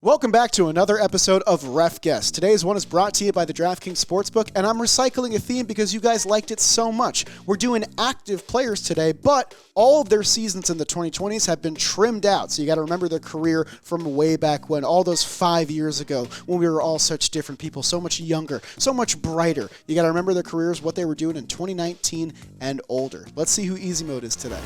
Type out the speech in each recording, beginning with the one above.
Welcome back to another episode of RefGuess. Today's one is brought to you by the DraftKings Sportsbook, and I'm recycling a theme because you guys liked it so much. We're doing active players today, but all of their seasons in the 2020s have been trimmed out, so you got to remember their career from way back when, all those 5 years ago when we were all such different people, so much younger, so much brighter. You got to remember their careers, what they were doing in 2019 and older. Let's see who Easy Mode is today.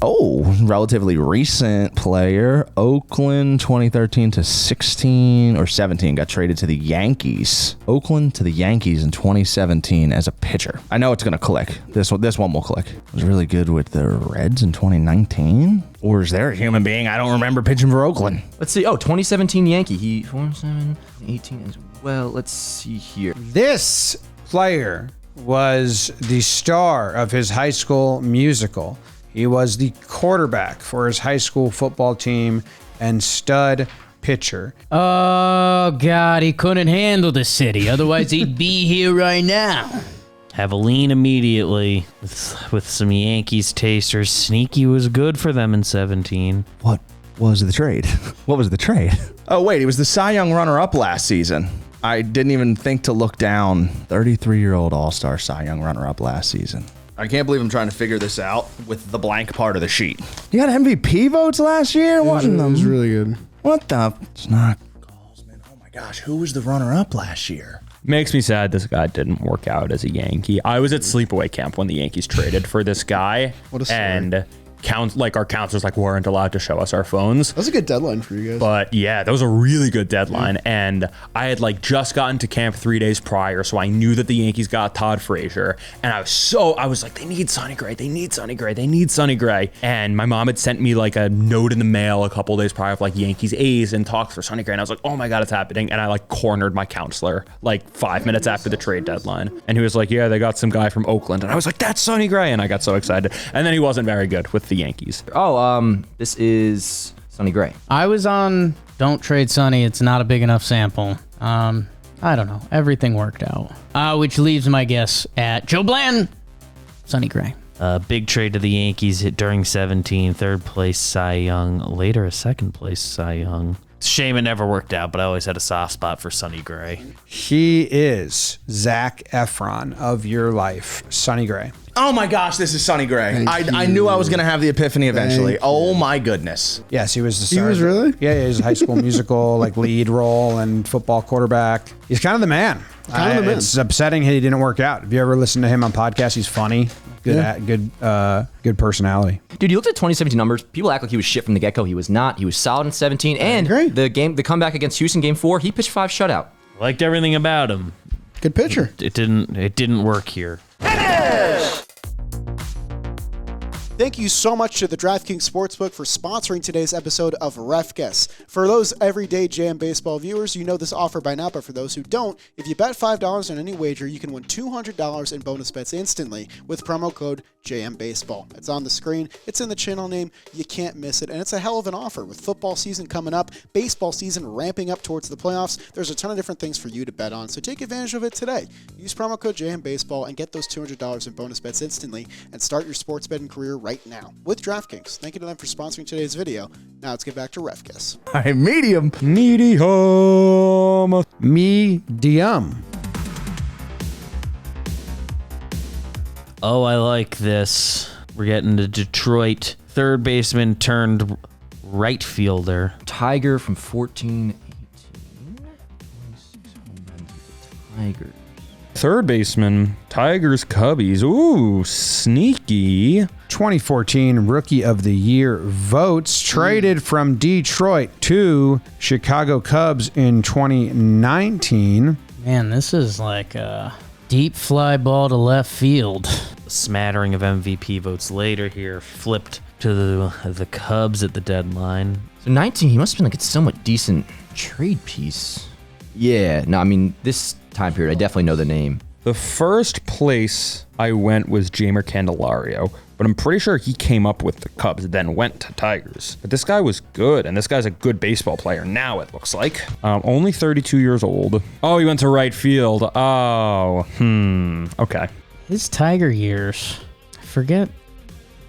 Oh, relatively recent player. Oakland 2013 to 16 or 17 got traded to the Yankees. Oakland to the Yankees in 2017 as a pitcher. I know it's going to click. This one will click. Was really good with the Reds in 2019. Or is there a human being I don't remember pitching for Oakland? Let's see. Oh, 2017 Yankee. He 47, 18 as well. Let's see here. This player was the star of his high school musical. He was the quarterback for his high school football team and stud pitcher. Oh, God, he couldn't handle the city. Otherwise, he'd be here right now. Have a lean immediately with some Yankees tasters. Sneaky was good for them in 17. What was the trade? What was the trade? Oh, wait, he was the Cy Young runner-up last season. I didn't even think to look down. 33-year-old All-Star Cy Young runner-up last season. I can't believe I'm trying to figure this out with the blank part of the sheet. You got MVP votes last year? It was really good. What the? It's not Goldsman. Oh my gosh, who was the runner-up last year? Makes me sad this guy didn't work out as a Yankee. I was at sleepaway camp when the Yankees traded for this guy. What a story. And our counselors weren't allowed to show us our phones. That was a good deadline for you guys. But yeah, that was a really good deadline. And I had just gotten to camp 3 days prior, so I knew that the Yankees got Todd Frazier. And I was like, they need Sonny Gray. They need Sonny Gray. They need Sonny Gray. And my mom had sent me a note in the mail a couple days prior of Yankees A's and talks for Sonny Gray. And I was like, oh my God, it's happening. And I cornered my counselor 5 minutes after the trade deadline. And he was like, yeah, they got some guy from Oakland. And I was like, that's Sonny Gray. And I got so excited. And then he wasn't very good with the Yankees. Oh, this is Sonny Gray. I was on Don't Trade Sonny. It's not a big enough sample. I don't know. Everything worked out. Which leaves my guess at Joe Bland, Sonny Gray. Big trade to the Yankees hit during 17. Third place Cy Young. Later a second place Cy Young. It's a shame it never worked out, but I always had a soft spot for Sonny Gray. He is Zac Efron of your life, Sonny Gray. Oh my gosh, this is Sonny Gray. I knew I was going to have the epiphany eventually. Oh my goodness. Yes, he was the star. He was really? Yeah, he was a high school musical, lead role and football quarterback. He's kind of the man. It's upsetting he didn't work out. If you ever listen to him on podcasts, he's funny. Good personality. Dude, you looked at 2017 numbers. People act like he was shit from the get-go. He was not. He was solid in 17. And the comeback against Houston, game 4, he pitched 5 shutout. Liked everything about him. Good pitcher. It didn't work here. Thank you so much to the DraftKings Sportsbook for sponsoring today's episode of RefGuess. For those everyday JM Baseball viewers, you know this offer by now, but for those who don't, if you bet $5 on any wager, you can win $200 in bonus bets instantly with promo code JM Baseball. It's on the screen, it's in the channel name, you can't miss it, and it's a hell of an offer. With football season coming up, baseball season ramping up towards the playoffs, there's a ton of different things for you to bet on, so take advantage of it today. Use promo code JM Baseball and get those $200 in bonus bets instantly and start your sports betting career right now with DraftKings. Thank you to them for sponsoring today's video. Now let's get back to RefGuess. All right, medium. Medium. Oh, I like this. We're getting to Detroit. Third baseman turned right fielder. Tiger from 14, 18. 26 home runs with the Tigers. Third baseman, Tigers, Cubbies. Ooh, sneaky. 2014 Rookie of the Year votes traded from Detroit to Chicago Cubs in 2019. Man, this is like a deep fly ball to left field. A smattering of MVP votes later here. Flipped to the Cubs at the deadline. So 19, he must have been a somewhat decent trade piece. Yeah, no, I mean, this time period, I definitely know the name. The first place I went was Jeimer Candelario, but I'm pretty sure he came up with the Cubs, then went to Tigers. But this guy was good, and this guy's a good baseball player now, it looks like. Only 32 years old. Oh, he went to right field. Oh, okay. His Tiger years, I forget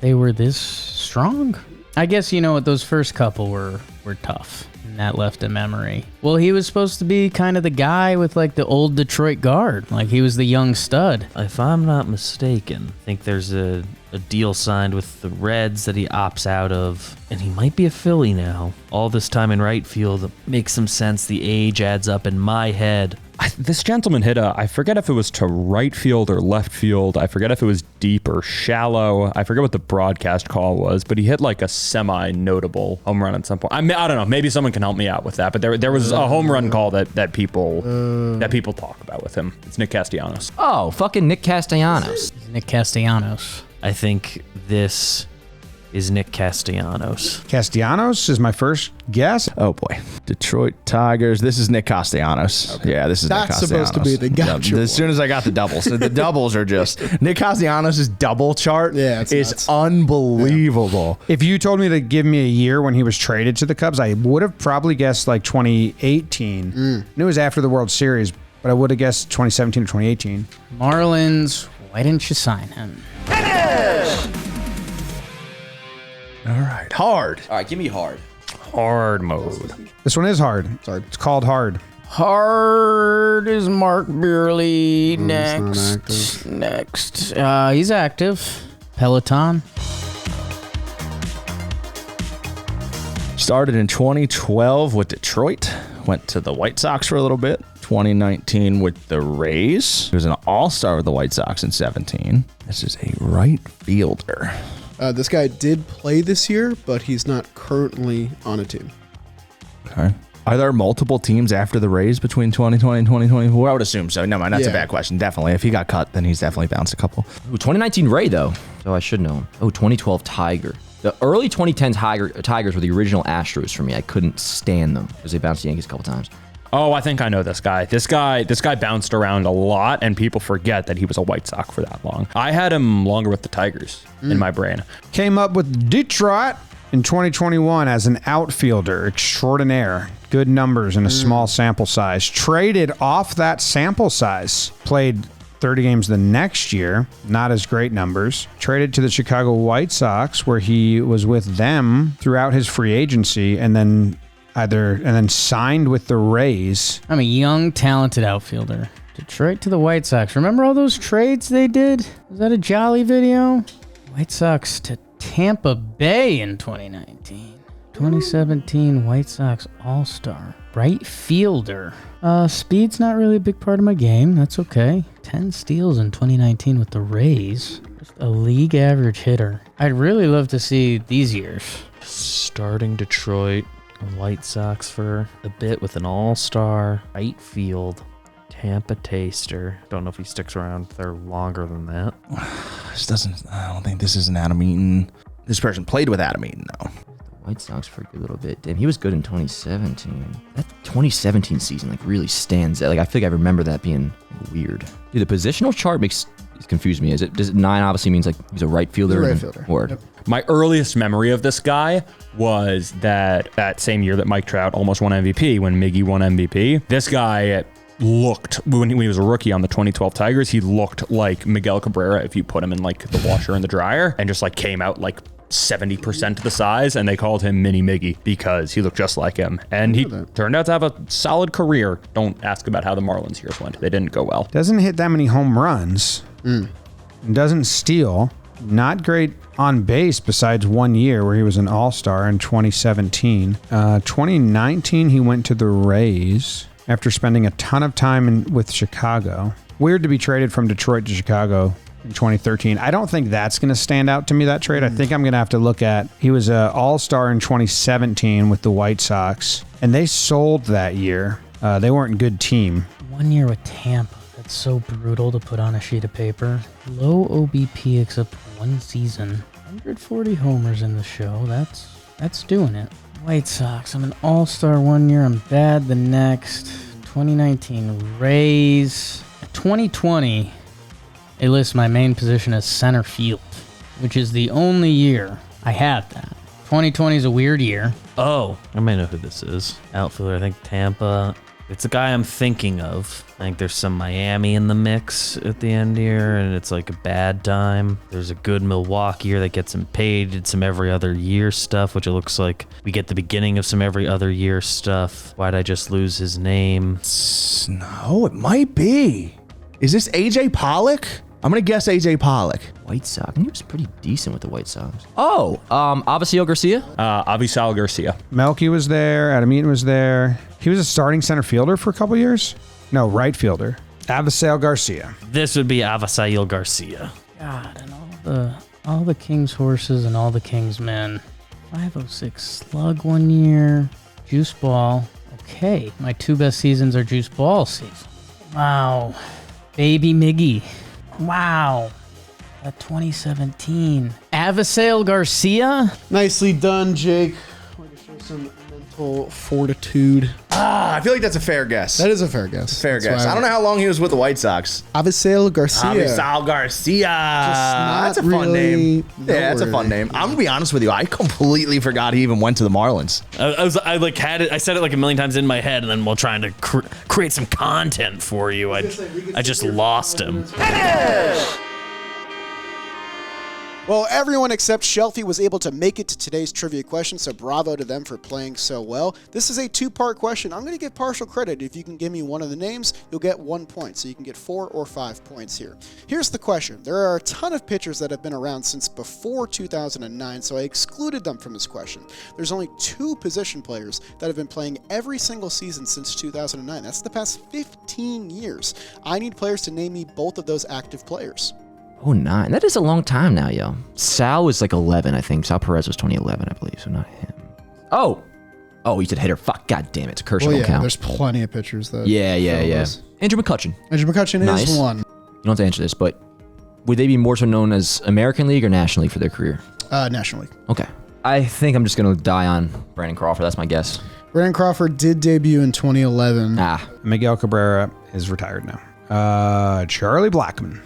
they were this strong. I guess you know what, those first couple were tough. And that left a memory. Well, he was supposed to be kind of the guy with like the old Detroit guard. Like he was the young stud. If I'm not mistaken, I think there's a deal signed with the Reds that he opts out of, and he might be a Philly now. All this time in right field makes some sense. The age adds up in my head. This gentleman hit I forget if it was to right field or left field. I forget if it was deep or shallow. I forget what the broadcast call was, but he hit like a semi-notable home run at some point. I don't know. Maybe someone can help me out with that, but there was a home run call that people talk about with him. It's Nick Castellanos. Oh, fucking Nick Castellanos. Nick Castellanos. I think this is Nick Castellanos. Castellanos is my first guess. Oh boy, Detroit Tigers. This is Nick Castellanos. Okay. Yeah, this is Nick That's Castellanos. supposed to be the gotcha. As soon as I got the doubles, so the doubles are just Nick Castellanos' double chart. Yeah, it's is nuts. unbelievable. If you told me to give me a year when he was traded to the Cubs, I would have probably guessed like 2018. And it was after the World Series, but I would have guessed 2017 or 2018. Marlins, why didn't you sign him? All right, hard. All right, give me hard. Hard mode. This one is hard. It's called hard. Hard is Mark Beerley. Next. Next. He's active. Peloton. Started in 2012 with Detroit. Went to the White Sox for a little bit. 2019 with the Rays. He was an all-star with the White Sox in 17. This is a right fielder. This guy did play this year, but he's not currently on a team. Okay. Are there multiple teams after the Rays between 2020 and 2024? I would assume so. No, that's a bad question. Definitely. If he got cut, then he's definitely bounced a couple. Ooh, 2019 Ray, though. So I should know him. Oh, 2012 Tiger. The early 2010 Tigers were the original Astros for me. I couldn't stand them because they bounced the Yankees a couple times. Oh, I think I know this guy. This guy bounced around a lot, and people forget that he was a White Sox for that long. I had him longer with the Tigers in my brain. Came up with Detroit in 2021 as an outfielder extraordinaire. Good numbers in a small sample size. Traded off that sample size. Played 30 games the next year. Not as great numbers. Traded to the Chicago White Sox, where he was with them throughout his free agency, and then signed with the Rays. I'm a young, talented outfielder. Detroit to the White Sox. Remember all those trades they did? Was that a Jolly video? White Sox to Tampa Bay in 2019. 2017 White Sox All-Star. Right fielder. Speed's not really a big part of my game. That's okay. 10 steals in 2019 with the Rays. Just a league average hitter. I'd really love to see these years. Starting Detroit White Sox for a bit with an all-star right field. Tampa taster. Don't know if he sticks around there longer than that. I don't think this is an Adam Eaton. This person played with Adam Eaton, though. White Sox for a good little bit. Damn, he was good in 2017. That 2017 season really stands out. I feel like I remember that being weird. Dude, the positional chart confused me. Does it 9 obviously means he's a right fielder? He's a right fielder. Word. Yep. My earliest memory of this guy was that same year that Mike Trout almost won MVP, when Miggy won MVP. This guy looked, when he was a rookie on the 2012 Tigers, he looked like Miguel Cabrera if you put him in the washer and the dryer, and just came out 70% the size, and they called him Mini Miggy because he looked just like him. And he turned out to have a solid career. Don't ask about how the Marlins years went. They didn't go well. Doesn't hit that many home runs. Doesn't steal. Not great on base besides 1 year where he was an all-star in 2017. 2019, he went to the Rays after spending a ton of time with Chicago. Weird to be traded from Detroit to Chicago in 2013. I don't think that's going to stand out to me, that trade. I think I'm going to have to look at, he was an all-star in 2017 with the White Sox, and they sold that year. They weren't a good team. 1 year with Tampa. That's so brutal to put on a sheet of paper. Low OBP except 1 season. 140 homers in the show. That's doing it. White Sox. I'm an all-star 1 year. I'm bad the next. 2019 Rays. 2020, it lists my main position as center field, which is the only year I have that. 2020 is a weird year. Oh, I may know who this is. Outfielder, I think Tampa. It's a guy I'm thinking of. I think there's some Miami in the mix at the end here, and it's like a bad time. There's a good Milwaukee here that gets him paid. Did some every other year stuff, which it looks like we get the beginning of some every other year stuff. Why'd I just lose his name? No, it might be. Is this AJ Pollock? I'm going to guess AJ Pollock. White Sox. He was pretty decent with the White Sox. Oh, Avisail Garcia? Avisail Garcia. Melky was there. Adam Eaton was there. He was a starting center fielder for a couple years. No, right fielder. Avisail Garcia. This would be Avisail Garcia. God, and all the King's horses and all the King's men. 506 slug one year. Juice ball. Okay, my 2 best seasons are juice ball seasons. Wow. Baby Miggy. Wow. That 2017. Avisail Garcia? Nicely done, Jake. Way to show some mental fortitude. I feel like that's a fair guess. That is a fair guess. Fair guess. I don't know how long he was with the White Sox. Avisail Garcia. Avisail Garcia. That's a fun name. Yeah, that's a fun name. I'm gonna be honest with you. I completely forgot he even went to the Marlins. I said it like a million times in my head, and then while trying to create some content for you, I just lost him. Well, everyone except Shelfy was able to make it to today's trivia question, so bravo to them for playing so well. This is a 2-part question. I'm going to give partial credit. If you can give me one of the names, you'll get 1 point, so you can get 4 or 5 points here. Here's the question. There are a ton of pitchers that have been around since before 2009, so I excluded them from this question. There's only 2 position players that have been playing every single season since 2009. That's the past 15 years. I need players to name me both of those active players. Oh, 9. That is a long time now, yo. Sal was like 11, I think. Sal Perez was 2011, I believe, so not him. Oh, he said hitter. Fuck, god damn it. Kershaw don't count. There's plenty of pitchers that. Yeah. Andrew McCutchen. Andrew McCutchen Nice. is one. You don't have to answer this, but would they be more so known as American League or National League for their career? National League. Okay. I think I'm just going to die on Brandon Crawford. That's my guess. Brandon Crawford did debut in 2011. Miguel Cabrera is retired now. Charlie Blackmon.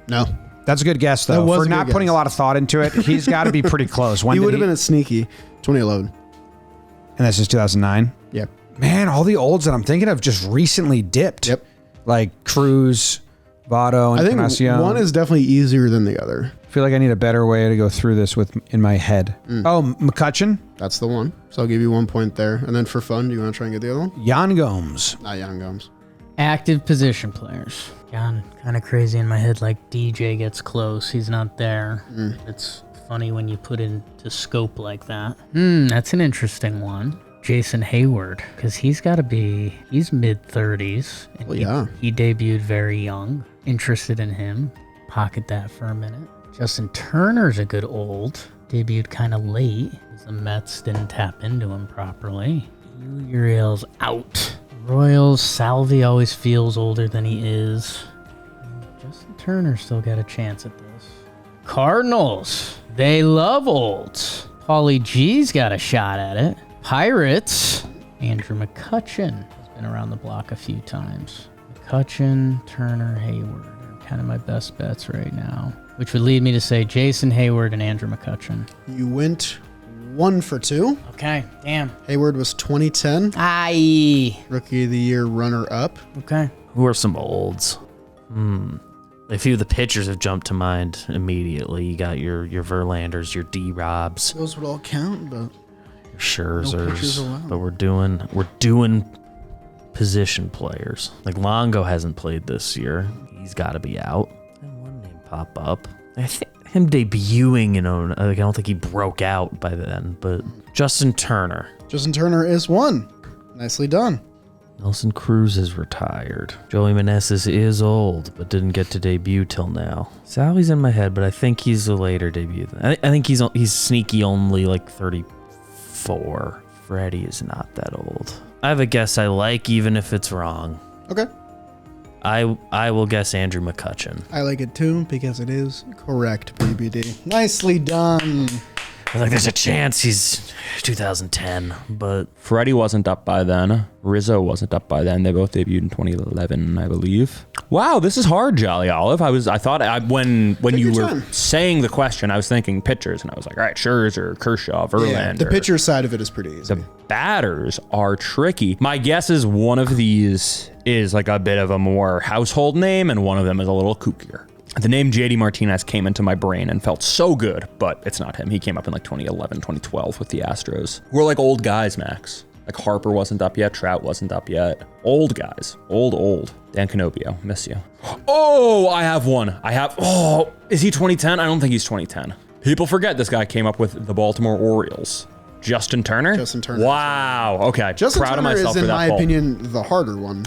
No. That's a good guess, though. For not putting a lot of thought into it, he's got to be pretty close. When he would have been a sneaky 2011. And that's just 2009? Yep. Man, all the olds that I'm thinking of just recently dipped. Yep. Like Cruz, Votto, and Encarnacion. One is definitely easier than the other. I feel like I need a better way to go through this in my head. Oh, McCutchen? That's the one. So I'll give you 1 point there. And then for fun, do you want to try and get the other one? Yan Gomes. Not Yan Gomes. Active position players. Gone kind of crazy in my head, like DJ gets close. He's not there. It's funny when you put into scope like that. That's an interesting one. Jason Hayward, because he's mid-30s. And he debuted very young. Interested in him. Pocket that for a minute. Justin Turner's a good old. Debuted kind of late. The Mets didn't tap into him properly. Uriel's out. Royals, Salvi always feels older than he is. Justin Turner still got a chance at this. Cardinals, they love olds. Paulie G's got a shot at it. Pirates, Andrew McCutchen has been around the block a few times. McCutchen, Turner, Hayward are kind of my best bets right now, which would lead me to say Jason Hayward and Andrew McCutchen. You went 1 for 2. Okay, damn. Hayward was 2010. Aye. Rookie of the Year runner-up. Okay. Who are some olds? A few of the pitchers have jumped to mind immediately. You got your Verlanders, your D-Robs, Those would all count, but your Scherzers, no pitchers allowed. but we're doing position players. Like Longo hasn't played this year. He's got to be out. And one name pop up. I think him debuting, I don't think he broke out by then, but Justin Turner. Justin Turner is 1. Nicely done. Nelson Cruz is retired. Joey Mannis is old, but didn't get to debut till now. Sally's in my head, but I think he's a later debut. I think he's sneaky only like 34. Freddie is not that old. I have a guess I like, even if it's wrong. Okay. I will guess Andrew McCutchen. I like it too because it is correct, BBD. Nicely done. I think there's a chance he's 2010, but Freddie wasn't up by then. Rizzo wasn't up by then. They both debuted in 2011, I believe. Wow, this is hard, Jolly Olive. When you your were time. saying the question, I was thinking pitchers, and I was like, all right, Scherzer, Kershaw, Verlander. Yeah, the pitcher side of it is pretty easy. The batters are tricky. My guess is one of these is like a bit of a more household name, and one of them is a little kookier. The name JD Martinez came into my brain and felt so good, but it's not him. He came up in like 2011, 2012 with the Astros. We're like old guys, Max. Like Harper wasn't up yet. Trout wasn't up yet. Old guys. Old. Dan Canobio. Miss you. Oh, I have one. Is he 2010? I don't think he's 2010. People forget this guy came up with the Baltimore Orioles. Justin Turner? Justin Turner. Wow. Okay. Justin Proud Turner of myself is, for in that my ball. opinion, the harder one.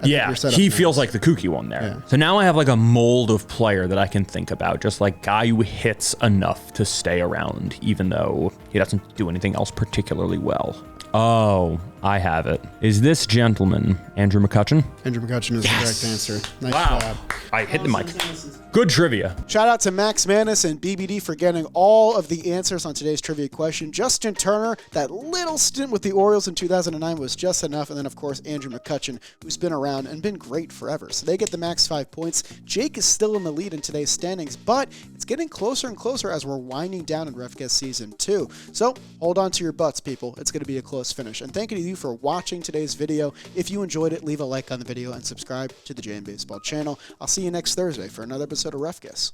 Yeah, you're set up he nice. feels like the kooky one there. Yeah. So now I have like a mold of player that I can think about, just like guy who hits enough to stay around, even though he doesn't do anything else particularly well. Oh, I have it. Is this gentleman Andrew McCutchen? Andrew McCutchen is the correct answer. Nice Wow. job. I hit the mic. Good trivia. Shout out to Max Mannis and BBD for getting all of the answers on today's trivia question. Justin Turner, that little stint with the Orioles in 2009 was just enough. And then, of course, Andrew McCutchen, who's been around and been great forever. So they get the max 5 points. Jake is still in the lead in today's standings, but it's getting closer and closer as we're winding down in RefGuess Season 2. So hold on to your butts, people. It's going to be a close finish. And thank you to you for watching today's video. If you enjoyed it, leave a like on the video and subscribe to the JM Baseball channel. I'll see you next Thursday for another episode of RefGuess.